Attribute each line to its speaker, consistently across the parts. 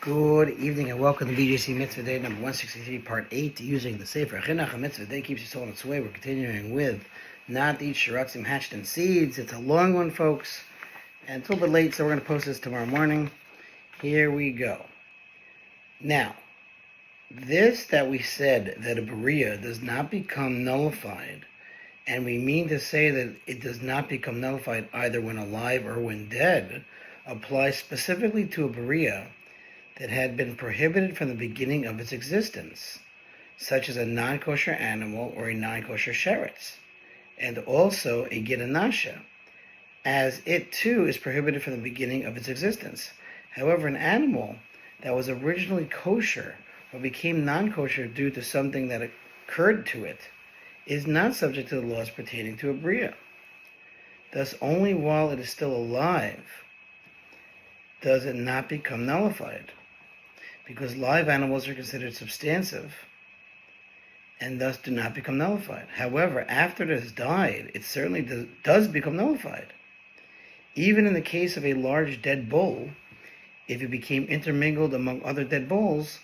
Speaker 1: Good evening and welcome to BJC Mitzvah Day number 163, part 8, using the Sefer Hachinuch. A Mitzvah Day keeps your soul on its way. We're continuing with not eat sheratzim hatched in seeds. It's a long one, folks, and it's a little bit late, so we're going to post this tomorrow morning. Here we go. Now, this that we said that a Berea does not become nullified, and we mean to say that it does not become nullified either when alive or when dead, applies specifically to a Berea that had been prohibited from the beginning of its existence, such as a non-kosher animal or a non-kosher sheretz, and also a gitanasha, as it too is prohibited from the beginning of its existence. However, an animal that was originally kosher or became non-kosher due to something that occurred to it is not subject to the laws pertaining to a Berea. Thus, only while it is still alive does it not become nullified, because live animals are considered substantive and thus do not become nullified. However, after it has died, it certainly does become nullified. Even in the case of a large dead bull, if it became intermingled among other dead bulls,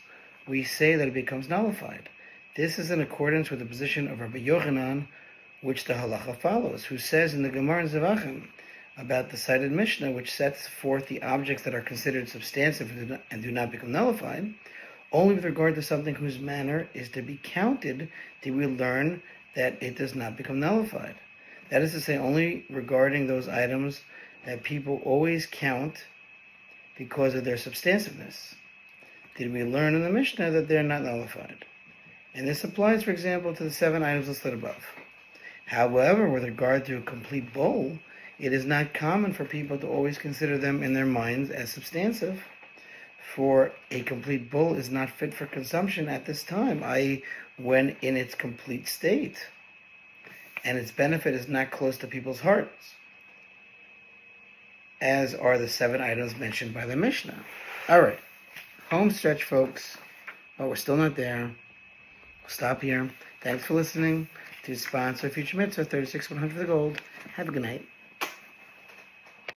Speaker 1: we say that it becomes nullified. This is in accordance with the position of Rabbi Yochanan, which the halacha follows, who says in the Gemara in Zevachim about the cited Mishnah, which sets forth the objects that are considered substantive and do not become nullified, only with regard to something whose manner is to be counted do we learn that it does not become nullified. That is to say, only regarding those items that people always count because of their substantiveness did we learn in the Mishnah that they're not nullified. And this applies, for example, to the 7 items listed above. However, with regard to a complete bowl, it is not common for people to always consider them in their minds as substantive, for a complete bull is not fit for consumption at this time, i.e., when in its complete state, and its benefit is not close to people's hearts, as are the 7 items mentioned by the Mishnah. All right, home stretch, folks, but we're still not there. We'll stop here. Thanks for listening to sponsor Future Mitzvah 36-100 for the gold. Have a good night.